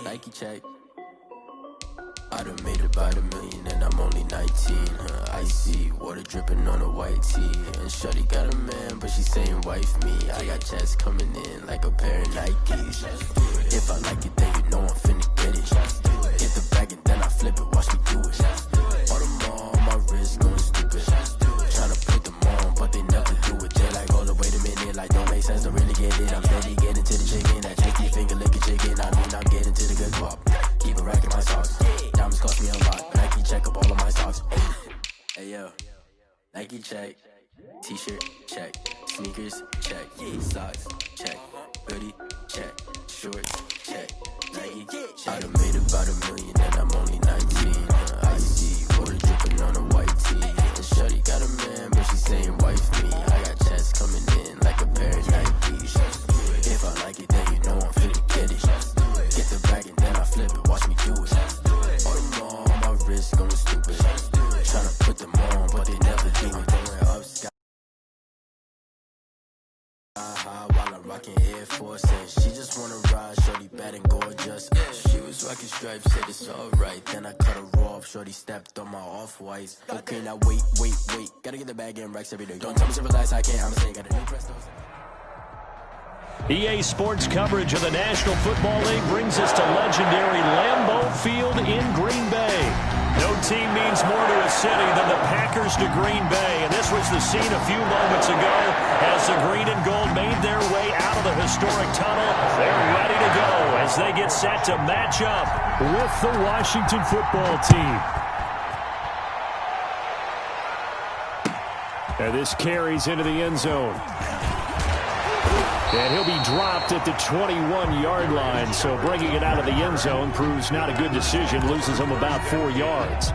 Nike check. I done made about $1 million and I'm only 19. Icy water dripping on a white tee. And shorty got a man, but she saying wife me. I got checks coming in like a pair of Nikes. If I like it, then you know I'm finna get it. Get the bag and then I flip it, watch me do it. All them all on my wrist going stupid. Tryna put them on, but they never do it. They like, hold up, wait a minute, like don't make sense, don't really get it. I'm steady getting to the chicken, that tricky finger licking chicken. I mean, I'm getting to the good pop. Keep a rack in my socks. Diamonds cost me a lot, but Nike check up all of my socks. Hey yo, Nike check. T-shirt check. Sneakers check. Socks check. Hoodie check. Shorts check. Nike check. I done made about $1 million and I'm only 19. I see water dripping on a white tee. And shorty got a man, but she saying wife me. I got checks coming in like a pair of Nikes. If I like it, then you know I'm finna get it. Get the bag and then I flip it, watch me do it. All them all on my wrist going stupid. Tryna put them on, but they never do it. Going up sky high while I'm rocking Air Force. And she just wanna ride, shorty bad and gorgeous. She was rocking stripes, said it's alright. Then I cut her off, shorty stepped on my off-whites. Okay, now wait. Gotta get the bag and racks every day. Don't tell me to relax, I can't, I'ma say, got a new presto. EA Sports coverage of the National Football League brings us to legendary Lambeau Field in Green Bay. No team means more to a city than the Packers to Green Bay, and this was the scene a few moments ago as the green and gold made their way out of the historic tunnel. They're ready to go as they get set to match up with the Washington football team. And this carries into the end zone. And he'll be dropped at the 21-yard line, so bringing it out of the end zone proves not a good decision, loses him about 4 yards.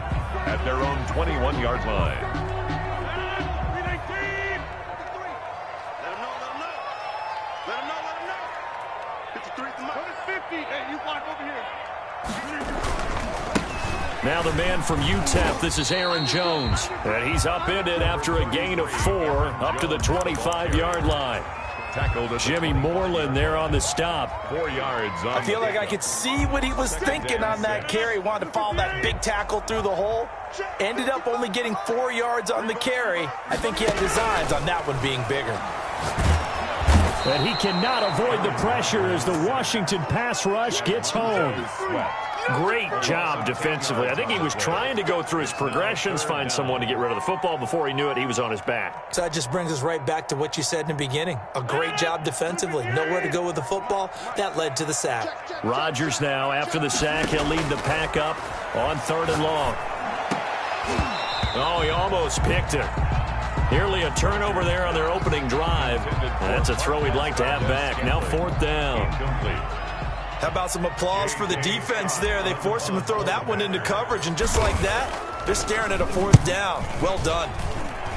At their own 21-yard line. Now the man from UTEP, this is Aaron Jones. And he's upended after a gain of 4 up to the 25-yard line. Tackled Jimmy Moreland there on the stop. 4 yards. I feel like I could see what he was thinking on that carry. Wanted to follow that big tackle through the hole. Ended up only getting 4 yards on the carry. I think he had designs on that one being bigger. But he cannot avoid the pressure as the Washington pass rush gets home. Great job defensively. I think he was trying to go through his progressions, find someone to get rid of the football. Before he knew it, he was on his back. So that just brings us right back to what you said in the beginning. A great job defensively. Nowhere to go with the football. That led to the sack. Rodgers now, after the sack, he'll lead the pack up on 3rd and long. Oh, he almost picked it. Nearly a turnover there on their opening drive. That's a throw he'd like to have back. Now 4th down. How about some applause for the defense there? They forced him to throw that one into coverage, and just like that, they're staring at a 4th down. Well done.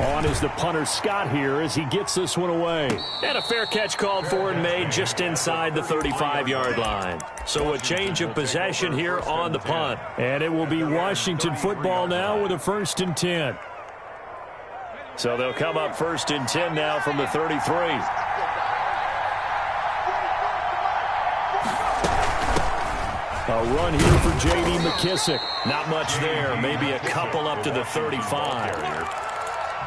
On is the punter Scott here as he gets this one away. And a fair catch called for and made just inside the 35-yard line. So a change of possession here on the punt. And it will be Washington football now with a 1st and 10. So they'll come up 1st and 10 now from the 33. A run here for J.D. McKissick. Not much there. Maybe a couple up to the 35.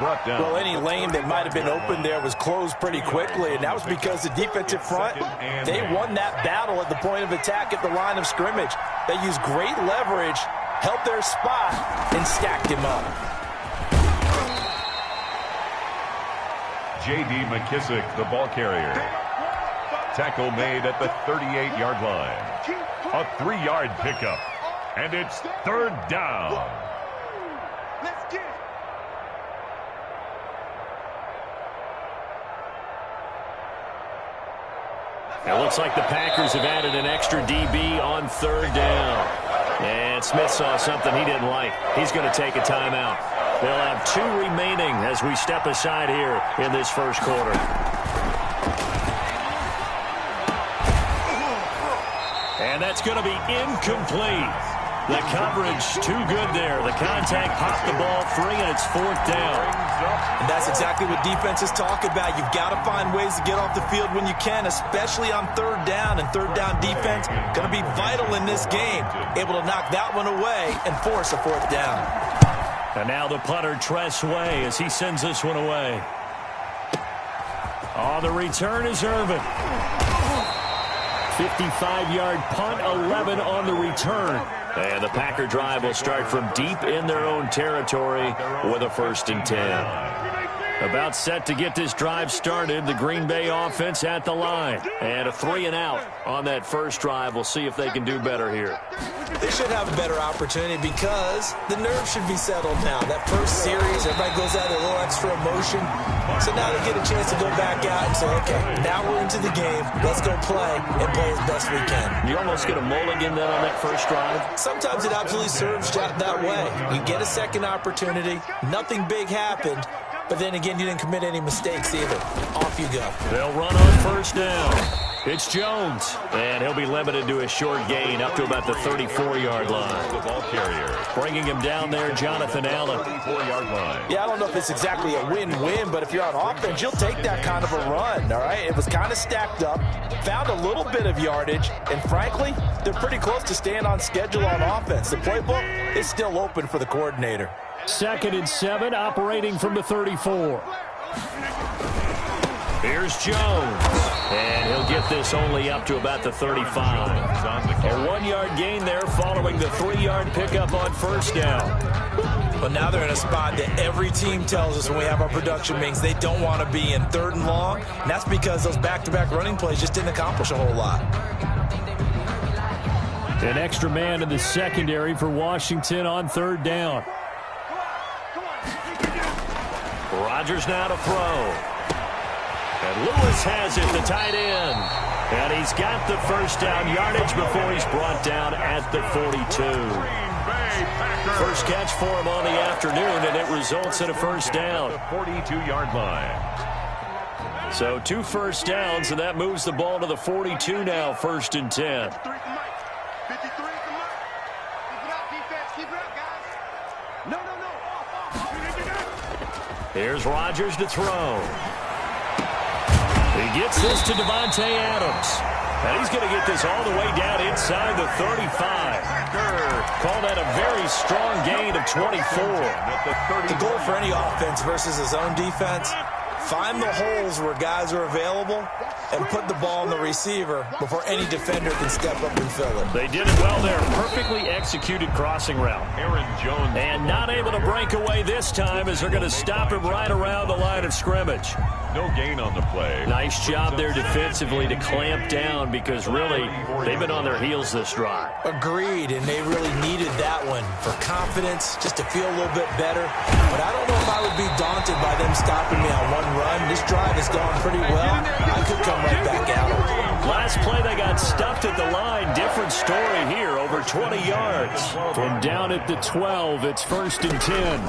Well, any lane that might have been open there was closed pretty quickly, and that was because the defensive front, they won that battle at the point of attack at the line of scrimmage. They used great leverage, held their spot, and stacked him up. J.D. McKissick, the ball carrier. Tackle made at the 38-yard line. A 3-yard pickup. And it's 3rd down. Let's get it. It looks like the Packers have added an extra DB on 3rd down. And Smith saw something he didn't like. He's going to take a timeout. They'll have 2 remaining as we step aside here in this 1st quarter. And that's going to be incomplete. The coverage too good there. The contact popped the ball free, and it's 4th down. And that's exactly what defenses talk about. You've got to find ways to get off the field when you can, especially on 3rd down. And 3rd down defense going to be vital in this game. Able to knock that one away and force a 4th down. And now the punter, Tress Way, as he sends this one away. On the return is Irvin. 55-yard punt, 11 on the return. And the Packer drive will start from deep in their own territory with a 1st and 10. About set to get this drive started, the Green Bay offense at the line. And a 3-and-out on that first drive. We'll see if they can do better here. They should have a better opportunity because the nerves should be settled now. That first series, everybody goes out with a little extra emotion. So now they get a chance to go back out and say, okay, now we're into the game. Let's go play and play as best we can. You almost get a mulligan then on that first drive? Sometimes it absolutely serves that way. You get a second opportunity. Nothing big happened. But then again, you didn't commit any mistakes either. Off you go. They'll run on 1st down. It's Jones. And he'll be limited to a short gain up to about the 34-yard line. The ball carrier. Bringing him down there, Jonathan Allen. 34-yard line. Yeah, I don't know if it's exactly a win-win, but if you're on offense, you'll take that kind of a run, all right? It was kind of stacked up, found a little bit of yardage, and frankly, they're pretty close to staying on schedule on offense. The playbook is still open for the coordinator. 2nd and 7, operating from the 34. Here's Jones. And he'll get this only up to about the 35. A 1-yard gain there following the 3-yard pickup on 1st down. But now they're in a spot that every team tells us when we have our production meetings they don't want to be in 3rd and long. And that's because those back-to-back running plays just didn't accomplish a whole lot. An extra man in the secondary for Washington on 3rd down. Rodgers now to throw. And Lewis has it, the tight end. And he's got the 1st down yardage before he's brought down at the 42. First catch for him on the afternoon, and it results in a 1st down. 42-yard line. So 2 first downs, and that moves the ball to the 42 now, 1st and 10. Here's Rodgers to throw. He gets this to Devontae Adams. And he's going to get this all the way down inside the 35. Call that a very strong gain of 24. The goal for any offense versus his own defense, find the holes where guys are available and put the ball in the receiver before any defender can step up and fill it. They did it well there. Perfectly executed crossing route. Aaron Jones. And not able to break away this time as they're going to stop him right around the line of scrimmage. No gain on the play. Nice job there defensively to clamp down because really they've been on their heels this drive. Agreed, and they really needed that one for confidence, just to feel a little bit better. But I don't know if I would be daunted by them stopping me on one run. This drive has gone pretty well. I could come right back out. Last play they got stuffed at the line. Different story here, over 20 yards. From down at the 12, it's 1st and 10.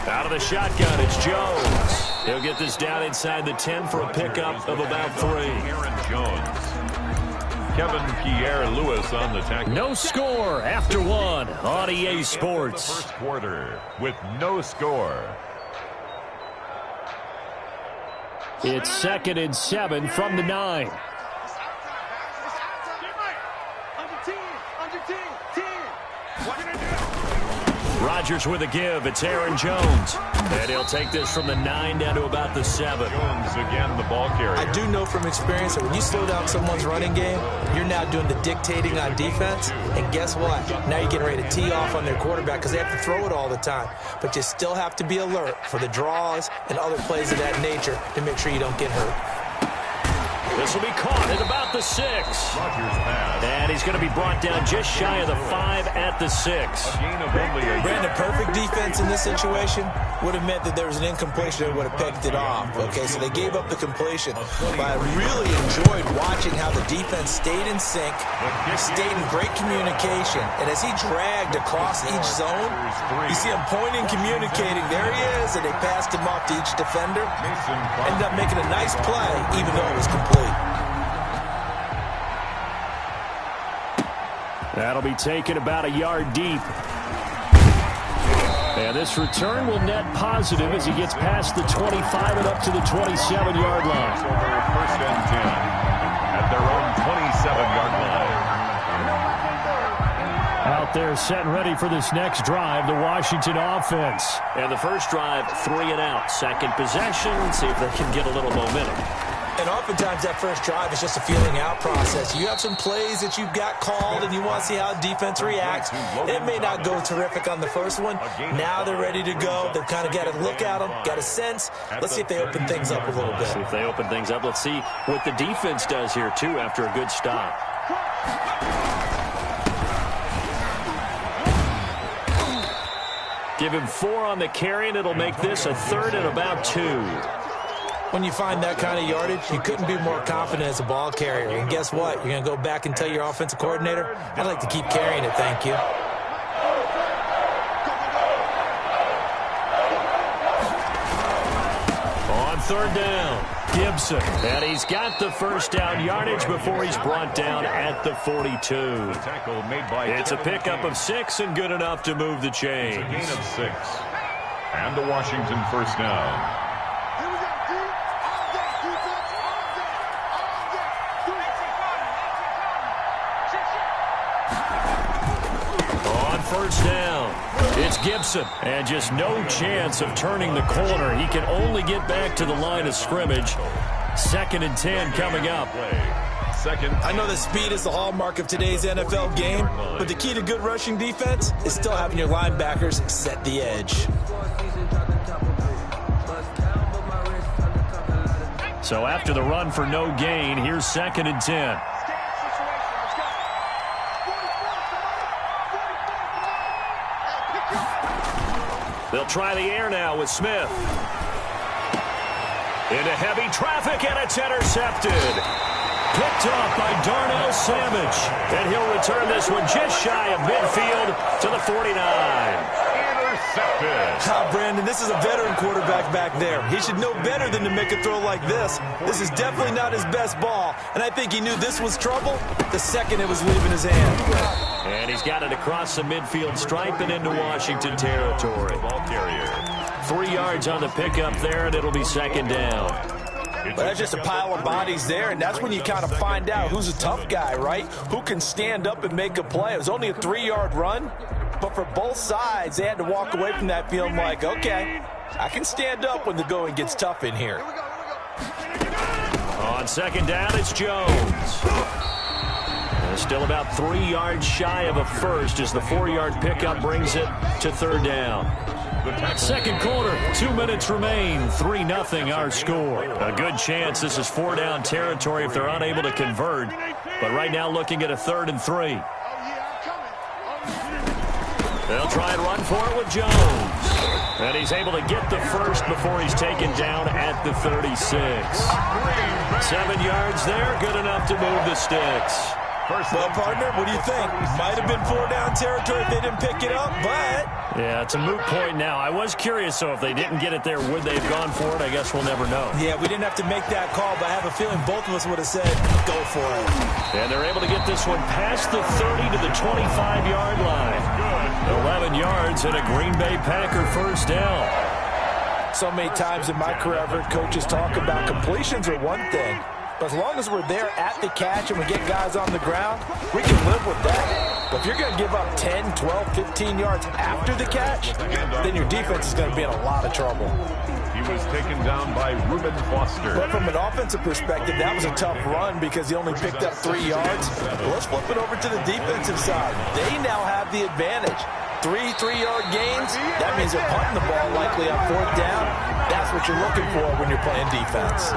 Out of the shotgun, it's Jones. He'll get this down inside the 10 for a pickup of about 3. Aaron Jones. Kevin Pierre-Louis on the tackle. No score after 1 on EA Sports. First quarter with no score. It's 2nd and 7 from the 9. Rodgers with a give. It's Aaron Jones. And he'll take this from the 9 down to about the 7. Jones again, the ball carrier. I do know from experience that when you slow down someone's running game, you're now doing the dictating on defense. And guess what? Now you're getting ready to tee off on their quarterback because they have to throw it all the time. But you still have to be alert for the draws and other plays of that nature to make sure you don't get hurt. This will be caught at about the 6. And he's going to be brought down just shy of the 5 at the 6. Brandon, perfect defense in this situation would have meant that there was an incompletion that would have picked it off. Okay, so they gave up the completion. But I really enjoyed watching how the defense stayed in sync, stayed in great communication. And as he dragged across each zone, you see him pointing, communicating. There he is, and they passed him off to each defender. Ended up making a nice play, even though it was complete. That'll be taken about a yard deep. And this return will net positive as he gets past the 25 and up to the 27-yard line. First and 10 at their own 27-yard line. Out there set and ready for this next drive, the Washington offense. And the first drive, 3 and out. Second possession, see if they can get a little momentum. And oftentimes that first drive is just a feeling out process. You have some plays that you've got called and you want to see how defense reacts. It may not go terrific on the first one. Now they're ready to go. They've kind of got to look at them, got a sense. Let's see if they open things up a little bit. See if they open things up. Let's see what the defense does here, too, after a good stop. Give him 4 on the carry, and it'll make this a 3rd and about 2. When you find that kind of yardage, you couldn't be more confident as a ball carrier. And guess what? You're going to go back and tell your offensive coordinator, I'd like to keep carrying it, thank you. On 3rd down, Gibson. And he's got the first down yardage before he's brought down at the 42. It's a pickup of 6 and good enough to move the chains. A gain of 6. And the Washington first down. First down. It's Gibson. And just no chance of turning the corner. He can only get back to the line of scrimmage. 2nd and 10 coming up. I know that speed is the hallmark of today's NFL game, but the key to good rushing defense is still having your linebackers set the edge. So after the run for no gain, here's 2nd and 10. They'll try the air now with Smith. Into heavy traffic, and it's intercepted. Picked off by Darnell Savage. And he'll return this one just shy of midfield to the 49. Intercepted. Brandon, this is a veteran quarterback back there. He should know better than to make a throw like this. This is definitely not his best ball, and I think he knew this was trouble the second it was leaving his hand. And he's got it across the midfield stripe and into Washington territory. Ball carrier. 3 yards on the pickup there, and it'll be 2nd down. But that's just a pile of bodies there, and that's when you kind of find out who's a tough guy, right? Who can stand up and make a play. It was only a 3-yard run, but for both sides, they had to walk away from that feeling like, okay, I can stand up when the going gets tough in here. On 2nd down, it's Jones. Still about 3 yards shy of a first as the 4-yard pickup brings it to 3rd down. Second quarter, 2 minutes remain, 3-0 our score. A good chance this is 4-down territory if they're unable to convert. But right now looking at a 3rd and 3. They'll try and run for it with Jones. And he's able to get the first before he's taken down at the 36. 7 yards there, good enough to move the sticks. Well, partner, what do you think? Might have been 4-down territory if they didn't pick it up, but... Yeah, it's a moot point now. I was curious, so if they didn't get it there, would they have gone for it? I guess we'll never know. Yeah, we didn't have to make that call, but I have a feeling both of us would have said, go for it. And they're able to get this one past the 30 to the 25-yard line. 11 yards and a Green Bay Packer first down. So many times in my career, I've heard coaches talk about completions are one thing. But as long as we're there at the catch and we get guys on the ground, we can live with that. But if you're going to give up 10, 12, 15 yards after the catch, then your defense is going to be in a lot of trouble. He was taken down by Reuben Foster. But from an offensive perspective, that was a tough run because he only picked up 3 yards. But let's flip it over to the defensive side. They now have the advantage. 3 3-yard gains, that means they're punting the ball likely on 4th down. That's what you're looking for when you're playing defense.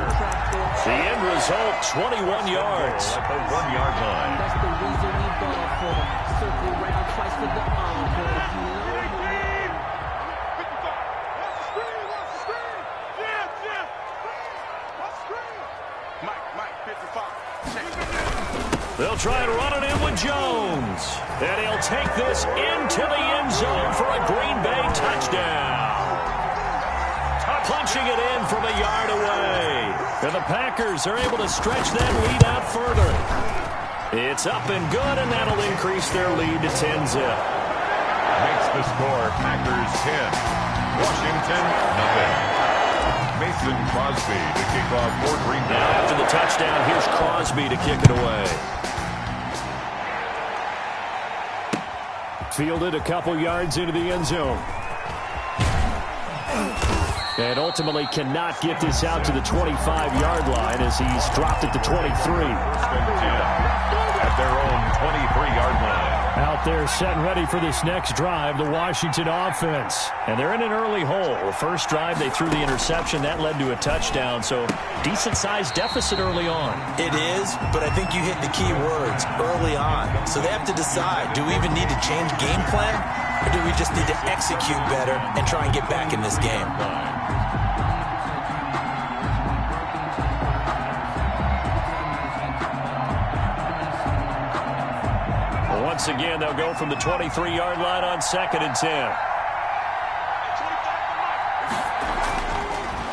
The end result, 21 yards. At the 1-yard line. That's the reason we ball for them. Circle round twice with the encore. They'll try and run it in with Jones. And he'll take this into the end zone for a Green Bay touchdown. Punching it in from a yard away. And the Packers are able to stretch that lead out further. It's up and good, and that'll increase their lead to 10-zip. Makes the score. Packers 10. Washington, nothing. Mason Crosby to kick off for Green Bay. Now after the touchdown, here's Crosby to kick it away. Fielded a couple yards into the end zone. And ultimately cannot get this out to the 25-yard line as he's dropped at the 23. First and 10 at their own 23-yard line. Out there set and ready for this next drive, the Washington offense. And they're in an early hole. The first drive, they threw the interception. That led to a touchdown, so decent-sized deficit early on. It is, but I think you hit the key words, early on. So they have to decide, do we even need to change game plan, or do we just need to execute better and try and get back in this game? Once again, they'll go from the 23-yard line on 2nd and 10.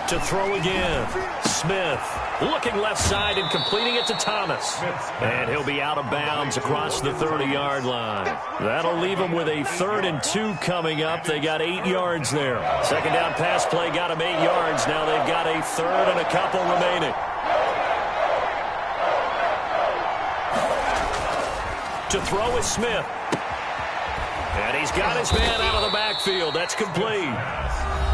To throw again. Smith looking left side and completing it to Thomas. And he'll be out of bounds across the 30-yard line. That'll leave them with a 3rd and 2 coming up. They got 8 yards there. Second down pass play got them 8 yards. Now they've got a 3rd and a couple remaining. To throw is Smith. And he's got his man out of the backfield. That's complete.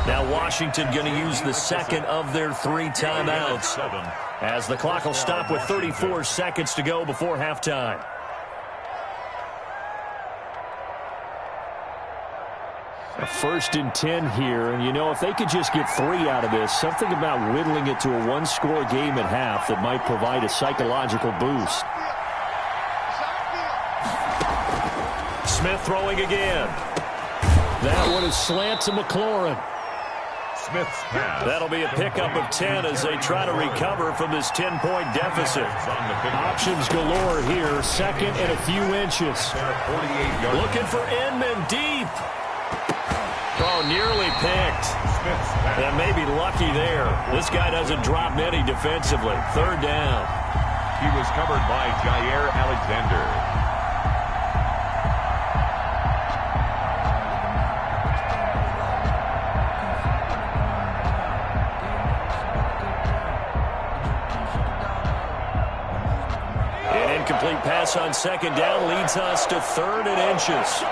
Now Washington going to use the second of their 3 timeouts as the clock will stop with 34 seconds to go before halftime. A 1st and 10 here, and you know, if they could just get 3 out of this, something about whittling it to a 1-score game at half that might provide a psychological boost. Smith throwing again. That one is slant to McLaurin. Smith's pass. That'll be a pickup of 10 as they try to recover from this 10-point deficit. Options galore here. 2nd and a few inches. Looking for Inman deep. Oh, nearly picked. And maybe lucky there. This guy doesn't drop many defensively. 3rd down. He was covered by Jair Alexander. Incomplete pass on 2nd down leads us to 3rd and inches.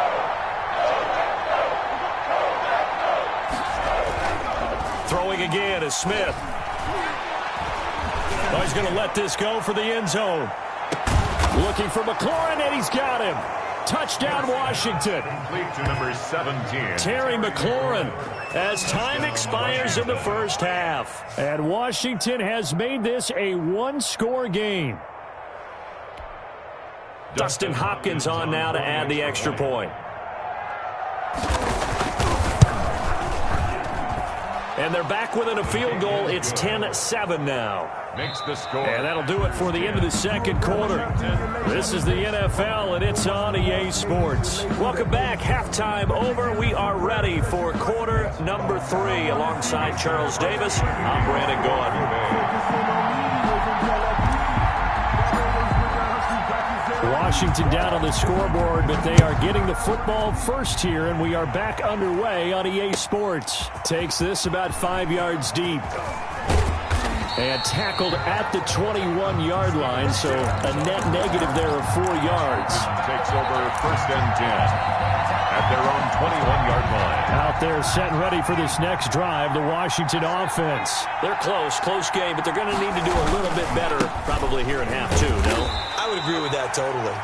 Throwing again is Smith. Oh, he's going to let this go for the end zone. Looking for McLaurin, and he's got him. Touchdown, Washington. Complete to number 17. Terry McLaurin as time expires in the first half. And Washington has made this a 1-score game. Dustin Hopkins on now to add the extra point. And they're back within a field goal. It's 10-7 now. Makes the score. And that'll do it for the end of the 2nd quarter. This is the NFL, and it's on EA Sports. Welcome back. Halftime over. We are ready for quarter number 3. Alongside Charles Davis, I'm Brandon Gaudin. Washington down on the scoreboard, but they are getting the football first here, and we are back underway on EA Sports. Takes this about 5 yards deep. And tackled at the 21-yard line, so a net negative there of 4 yards. Takes over 1st and 10 at their own 21-yard line. Out there set and ready for this next drive, the Washington offense. They're close game, but they're going to need to do a little bit better probably here in half 2, no? I would agree with that totally.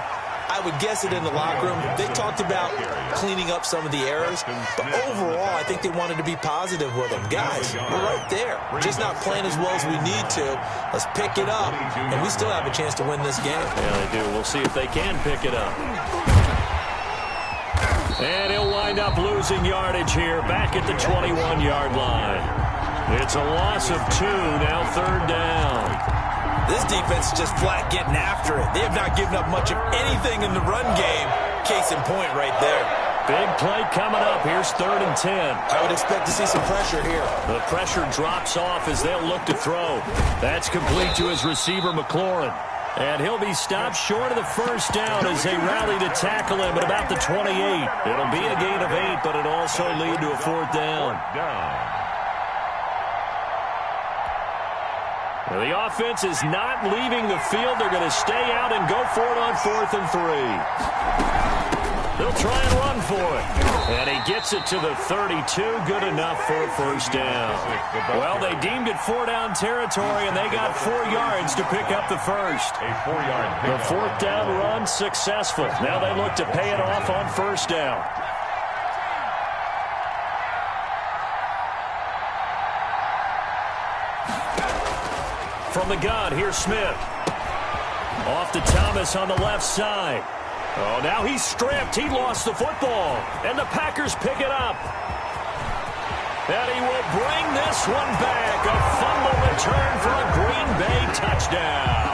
I would guess it in the locker room. They talked about cleaning up some of the errors, but overall, I think they wanted to be positive with them. Guys, we're right there. Just not playing as well as we need to. Let's pick it up, and we still have a chance to win this game. Yeah, they do. We'll see if they can pick it up. And he'll wind up losing yardage here, back at the 21-yard line. It's a loss of 2, now 3rd down. This defense is just flat getting after it. They have not given up much of anything in the run game. Case in point right there. Big play coming up. Here's 3rd and 10. I would expect to see some pressure here. The pressure drops off as they'll look to throw. That's complete to his receiver, McLaurin. And he'll be stopped short of the first down as they rally to tackle him at about the 28. It'll be a gain of 8, but it'll also lead to a 4th down. Well, the offense is not leaving the field. They're going to stay out and go for it on 4th and 3. They'll try and run for it. And he gets it to the 32. Good enough for a first down. Well, they deemed it 4-down territory, and they got 4 yards to pick up the first. The 4th down run successful. Now they look to pay it off on first down. From the gun, here's Smith. Off to Thomas on the left side. Oh, now he's stripped. He lost the football. And the Packers pick it up. And he will bring this one back. A fumble return for a Green Bay touchdown.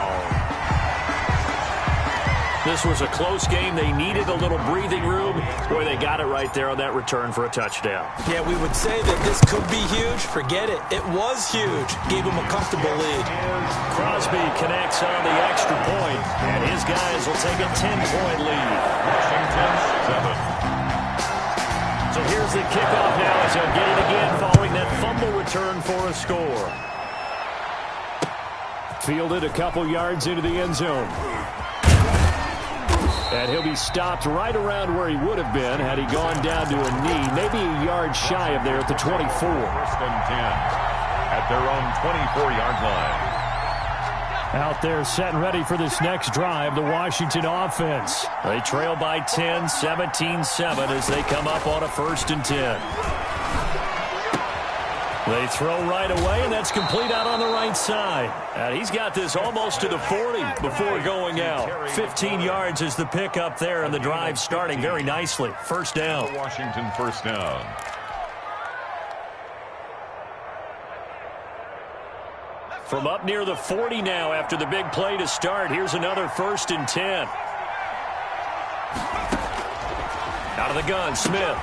This was a close game. They needed a little breathing room. Boy, they got it right there on that return for a touchdown. Yeah, we would say that this could be huge. Forget it. It was huge. Gave him a comfortable lead. Crosby connects on the extra point, and his guys will take a 10-point lead. So here's the kickoff now as they'll get it again following that fumble return for a score. Fielded a couple yards into the end zone. And he'll be stopped right around where he would have been had he gone down to a knee, maybe a yard shy of there at the 24. 1st and 10 at their own 24-yard line. Out there set and ready for this next drive, the Washington offense. They trail by 10, 17-7 as they come up on a 1st and 10. They throw right away, and that's complete out on the right side. And he's got this almost to the 40 before going out. 15 yards is the pickup there, and the drive starting very nicely. First down. Washington first down. From up near the 40 now after the big play to start. Here's another 1st and 10. Out of the gun, Smith.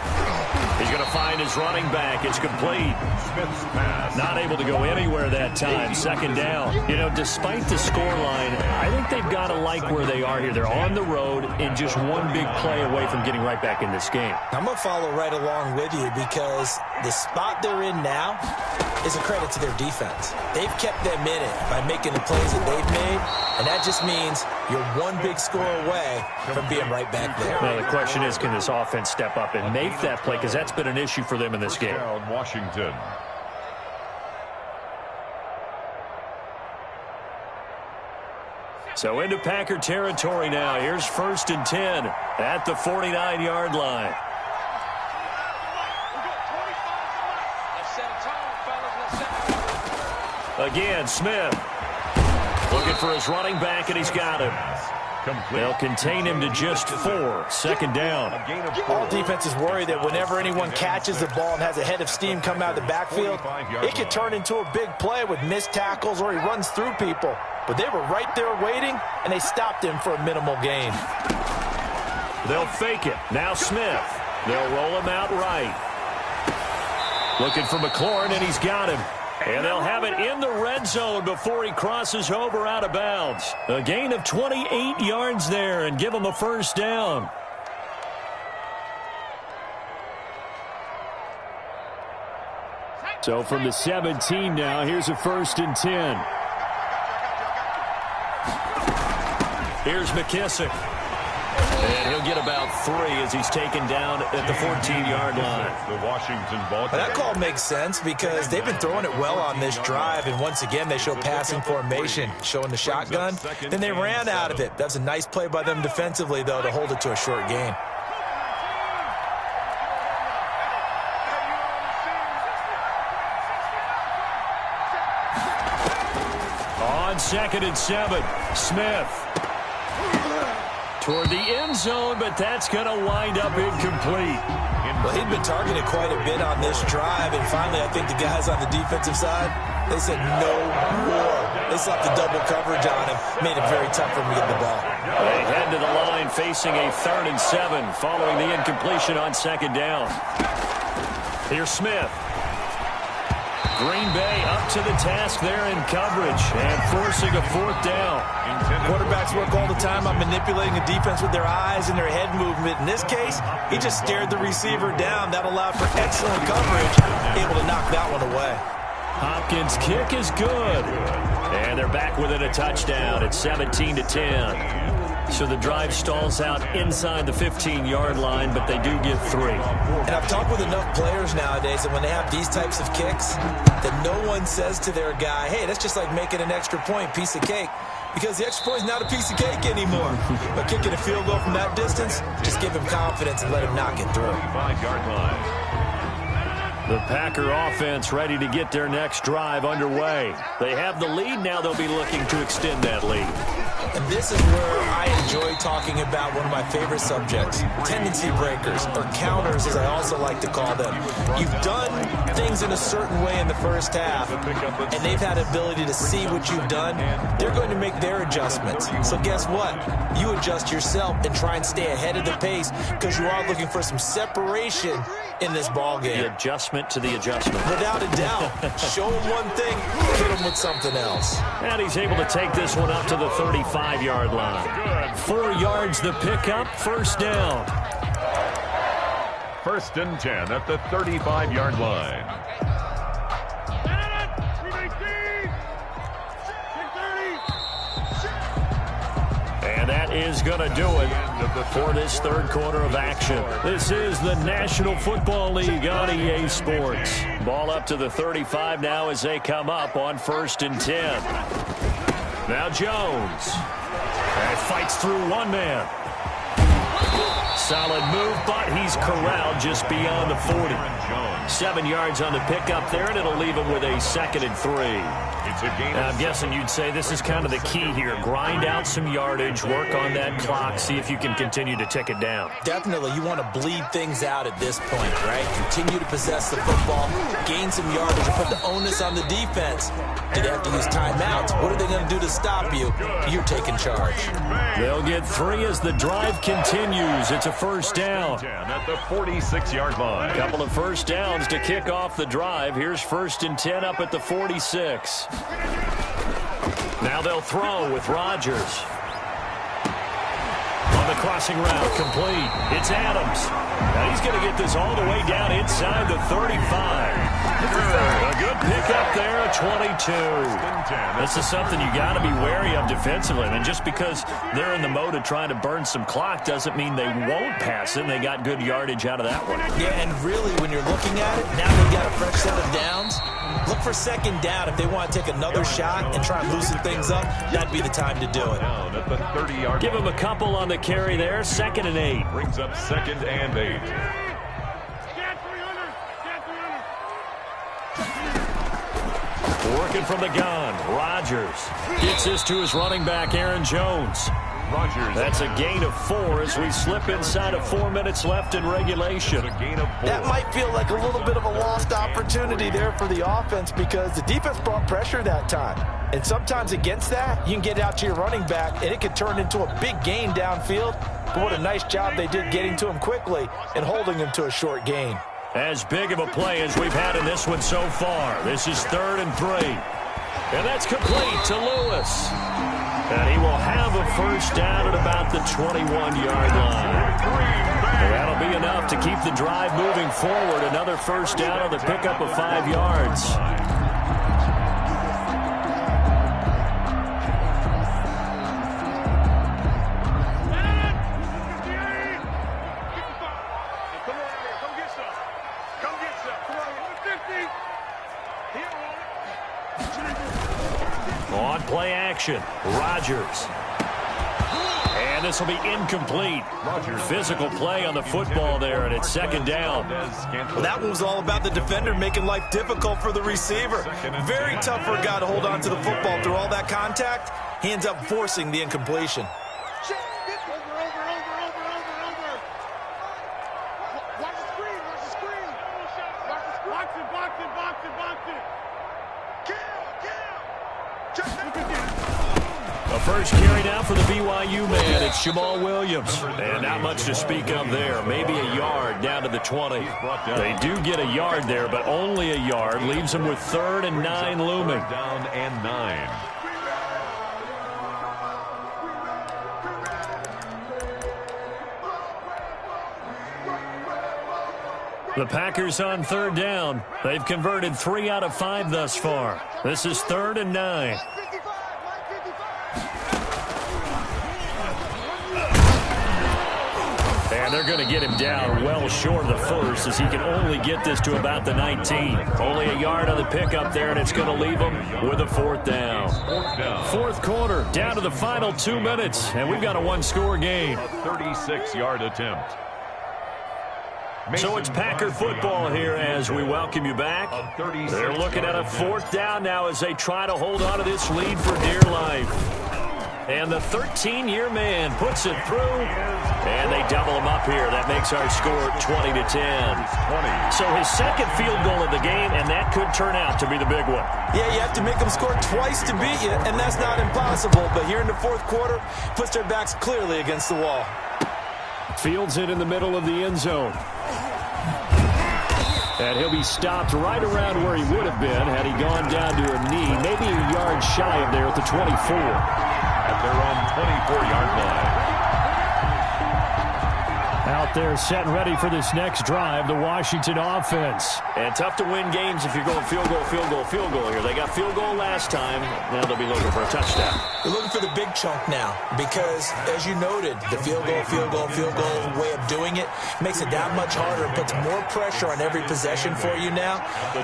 He's going to find his running back. It's complete. Smith's pass. Not able to go anywhere that time. 2nd down. You know, despite the scoreline, I think they've got to like where they are here. They're on the road and just one big play away from getting right back in this game. I'm going to follow right along with you because the spot they're in now is a credit to their defense. They've kept them in it by making the plays that they've made, and that just means you're one big score away from being right back there. Now, the question is, can this offense step up and make that play? Because that's been an issue for them in this game. Washington. So into Packer territory now. Here's 1st and 10 at the 49-yard line. Again, Smith looking for his running back, and he's got him. They'll contain him to just 4. 2nd down. All defenses worry that whenever anyone catches the ball and has a head of steam come out of the backfield, it could turn into a big play with missed tackles or he runs through people. But they were right there waiting, and they stopped him for a minimal gain. They'll fake it. Now Smith. They'll roll him out right. Looking for McLaurin, and he's got him. And they'll have it in the red zone before he crosses over out of bounds. A gain of 28 yards there and give him a 1st down. So from the 17 now, here's a 1st and 10. Here's McKissick. And he'll get about 3 as he's taken down at the 14-yard line. The Washington ball. That call makes sense because they've been throwing it well on this drive, and once again they show passing formation, showing the shotgun. Then they ran out of it. That's a nice play by them defensively, though, to hold it to a short gain. On 2nd and 7, Smith. Toward the end zone, but that's going to wind up incomplete. Well, he'd been targeted quite a bit on this drive, and finally I think the guys on the defensive side, they said no more. They slapped the double coverage on him, made it very tough for him to get the ball. They head to the line facing a 3rd and 7 following the incompletion on 2nd down. Here's Smith. Green Bay up to the task there in coverage and forcing a fourth down. Quarterbacks work all the time on manipulating the defense with their eyes and their head movement. In this case, he just stared the receiver down. That allowed for excellent coverage, able to knock that one away. Hopkins' kick is good. And they're back within a touchdown at 17-10. So the drive stalls out inside the 15-yard line, but they do get 3. And I've talked with enough players nowadays that when they have these types of kicks, that no one says to their guy, hey, that's just like making an extra point, piece of cake. Because the extra point is not a piece of cake anymore. But kicking a field goal from that distance, just give him confidence and let him knock it through. 5-yard line. The Packer offense ready to get their next drive underway. They have the lead. Now they'll be looking to extend that lead. And this is where I enjoy talking about one of my favorite subjects, tendency breakers, or counters as I also like to call them. You've done things in a certain way in the first half, and they've had the ability to see what you've done. They're going to make their adjustments. So guess what? You adjust yourself and try and stay ahead of the pace because you are looking for some separation in this ball game. The adjustment to the adjustment. Without a doubt. Show him one thing, hit him with something else. And he's able to take this one up to the 35-yard line. 4 yards the pickup, first down. 1st and 10 at the 35-yard line. And that is going to do it for this third quarter of action. This is the National Football League on EA Sports. Ball up to the 35 now as they come up on 1st and 10. Now Jones. And fights through one man. Solid move, but he's corralled just beyond the 40. 7 yards on the pickup there, and it'll leave him with a 2nd and 3. I'm guessing you'd say this is kind of the key here. Grind out some yardage, work on that clock, see if you can continue to tick it down. Definitely, you want to bleed things out at this point, right? Continue to possess the football, gain some yardage, and put the onus on the defense. Do they have to use timeouts? What are they going to do to stop you? You're taking charge. They'll get 3 as the drive continues. It's a first down. At the 46-yard line. Couple of first downs to kick off the drive. Here's 1st and 10 up at the 46. Now they'll throw with Rodgers. On the crossing route, complete. It's Adams. Now he's going to get this all the way down inside the 35. A good pickup there, a 22. This is something you got to be wary of defensively. And just because they're in the mode of trying to burn some clock doesn't mean they won't pass it. And they got good yardage out of that one. Yeah, and really, when you're looking at it, now they've got a fresh set of downs. Look for 2nd down. If they want to take another shot and try and loosen things up, that'd be the time to do it. At the 30-yard. Give him a couple on the carry there. 2nd and 8. Brings up 2nd and 8. Working from the gun, Rodgers gets this to his running back, Aaron Jones. Rodgers. That's a gain of 4 as we slip inside of 4 minutes left in regulation. A gain of 4. That might feel like a little bit of a lost opportunity there for the offense because the defense brought pressure that time. And sometimes against that, you can get out to your running back, and it could turn into a big gain downfield. But what a nice job they did getting to him quickly and holding him to a short gain. As big of a play as we've had in this one so far. This is 3rd and 3. And that's complete to Lewis. And he will have a first down at about the 21-yard line. And that'll be enough to keep the drive moving forward. Another first down on the pickup of 5 yards. On play action, Rodgers. And this will be incomplete. Physical play on the football there, and it's 2nd down. Well, that one was all about the defender making life difficult for the receiver. Very tough for a guy to hold on to the football through all that contact. He ends up forcing the incompletion. The first carry now for the BYU man. It's Jamal Williams. And not much to speak of there. Maybe a yard down to the 20. They do get a yard there, but only a yard. Leaves them with 3rd and 9 looming. Down and 9. The Packers on 3rd down. They've converted 3 out of 5 thus far. This is 3rd and 9. And they're going to get him down well short of the first, as he can only get this to about the 19. Only a yard on the pickup there, and it's going to leave him with a 4th down. 4th quarter, down to the final 2 minutes, and we've got a 1-score game. A 36-yard attempt. So it's Packer football here as we welcome you back. They're looking at a 4th down now as they try to hold on to this lead for dear life. And the 13-year man puts it through, and they double him up here. That makes our score 20-10. So his 2nd field goal of the game, and that could turn out to be the big one. Yeah, you have to make them score twice to beat you, and that's not impossible. But here in the 4th quarter, puts their backs clearly against the wall. Fields it in the middle of the end zone. And he'll be stopped right around where he would have been had he gone down to a knee, maybe a yard shy of there at the 24. At their own 24-yard line. Out there set and ready for this next drive, the Washington offense. And tough to win games if you're going field goal, field goal, field goal here. They got field goal last time. Now they'll be looking for a touchdown. They're looking for the big chunk now because, as you noted, the field goal way of doing it makes it that much harder and puts more pressure on every possession for you now.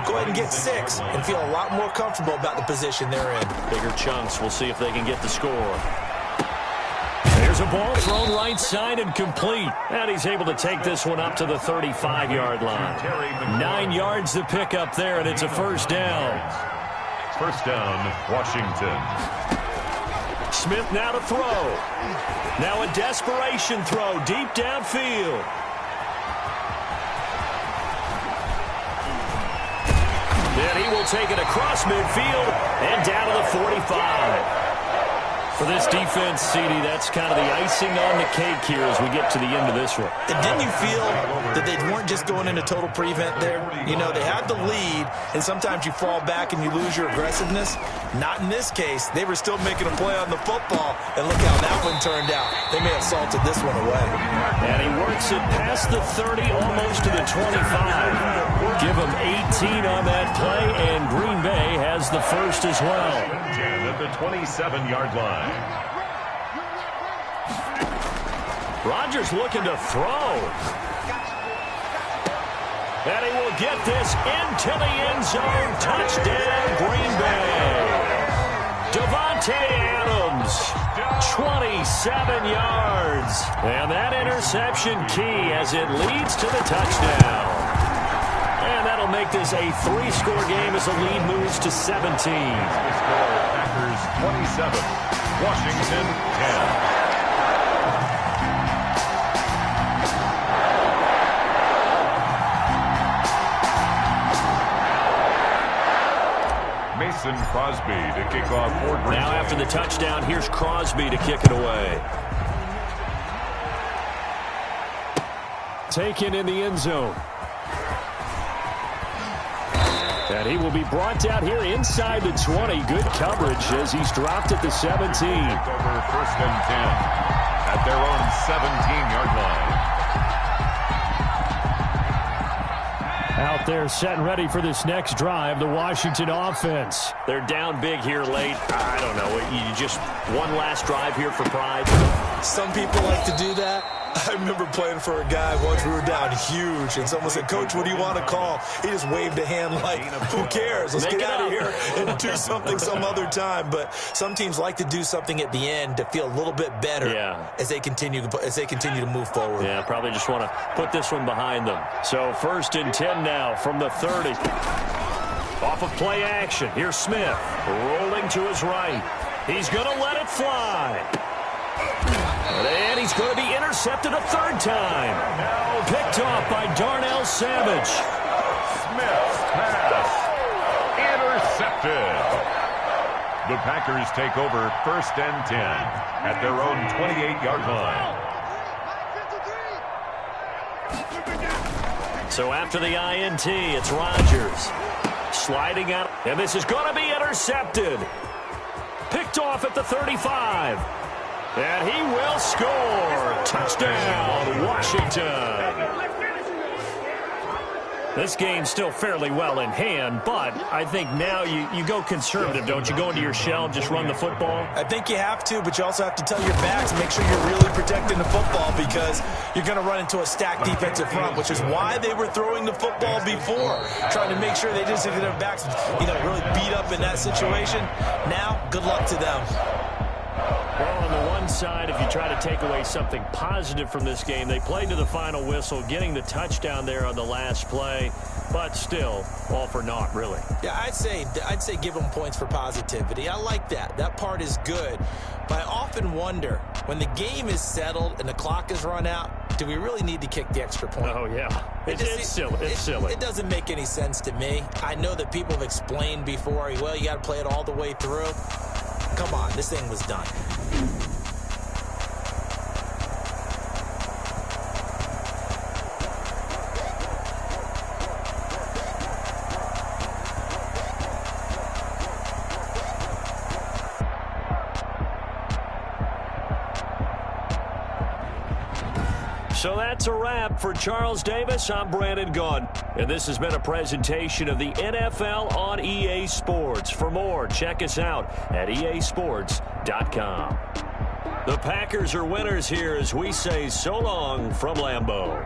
Go ahead and get 6 and feel a lot more comfortable about the position they're in. Bigger chunks. We'll see if they can get the score. There's a ball thrown right side and complete. And he's able to take this one up to the 35-yard line. 9 yards to pick up there, and it's a 1st down. 1st down, Washington. Smith now to throw. Now a desperation throw deep downfield. Then he will take it across midfield and down to the 45. For this defense, CD, that's kind of the icing on the cake here as we get to the end of this one. And didn't you feel that they weren't just going into total prevent there? You know, they had the lead, and sometimes you fall back and you lose your aggressiveness. Not in this case. They were still making a play on the football, and look how that one turned out. They may have salted this one away. And he works it past the 30, almost to the 25. Give him 18 on that play, and Green Bay has the first as well. At the 27-yard line. Rodgers looking to throw. And he will get this into the end zone. Touchdown, Green Bay. Davante Adams, 27 yards. And that interception key as it leads to the touchdown. And that'll make this a 3-score game as the lead moves to 17. Packers 27, Washington 10. Mason Crosby to kick off for Green Bay. Now after the touchdown, here's Crosby to kick it away. Taken in the end zone. And he will be brought down here inside the 20. Good coverage as he's dropped at the 17. Over 1st and 10 at their own 17-yard line. Out there set and ready for this next drive, the Washington offense. They're down big here late. I don't know. You just one last drive here for pride. Some people like to do that. I remember playing for a guy once. We were down huge, and someone said, "Coach, what do you want to call?" He just waved a hand like, "Who cares? Let's get out of here and do something some other time." But some teams like to do something at the end to feel a little bit better as they continue to move forward. Yeah, probably just want to put this one behind them. So 1st and 10 now from the 30. Off of play action. Here's Smith rolling to his right. He's going to let it fly. And he's going to be intercepted a 3rd time. Picked off by Darnell Savage. Smith's pass intercepted. The Packers take over 1st and 10 at their own 28-yard line. So after the INT, it's Rodgers. Sliding out, and this is going to be intercepted. Picked off at the 35. And he will score. Touchdown, Washington. This game's still fairly well in hand, but I think now you go conservative, don't you? Go into your shell and just run the football? I think you have to, but you also have to tell your backs, make sure you're really protecting the football because you're going to run into a stacked defensive front, which is why they were throwing the football before, trying to make sure they just get their backs, really beat up in that situation. Now, good luck to them. Well, on the one side, if you try to take away something positive from this game, they played to the final whistle, getting the touchdown there on the last play, but still, all for naught, really. Yeah, I'd say give them points for positivity. I like that. That part is good. But I often wonder, when the game is settled and the clock is run out, do we really need to kick the extra point? Oh, yeah. It's silly. It's silly. It doesn't make any sense to me. I know that people have explained before, well, you got to play it all the way through. Come on, this thing was done. So that's a wrap for Charles Davis. I'm Brandon Gunn, and this has been a presentation of the NFL on EA Sports. For more, check us out at easports.com. The Packers are winners here as we say so long from Lambeau.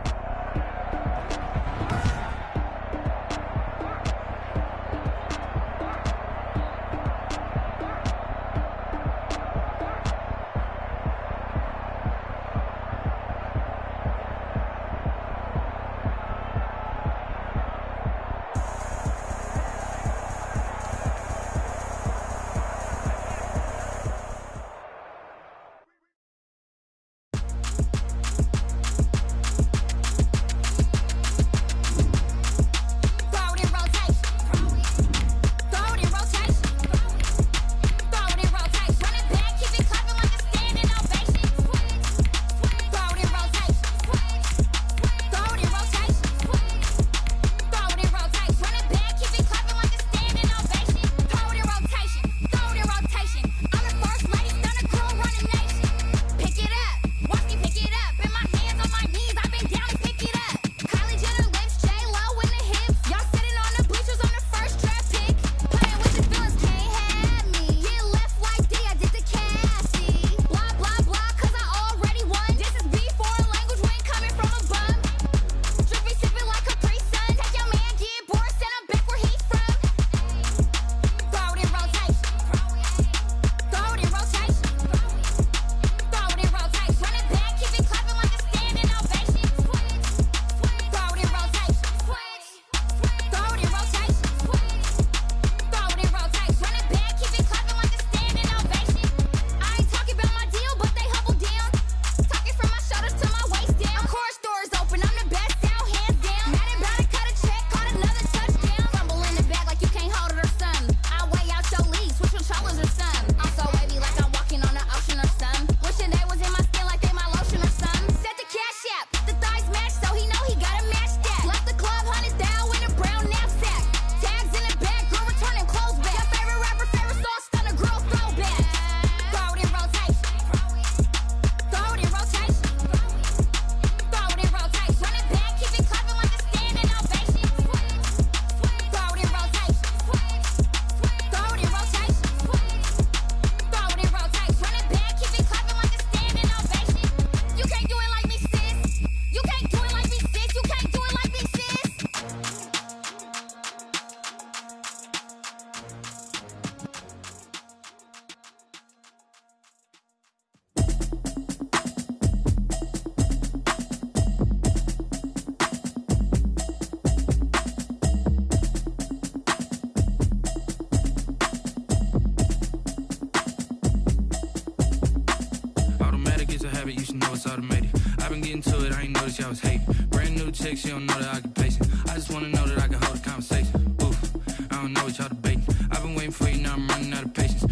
She don't know that I can pace it. I just wanna know that I can hold a conversation. Oof, I don't know what y'all debating. I've been waiting for you, now I'm running out of patience.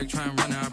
try and run it, I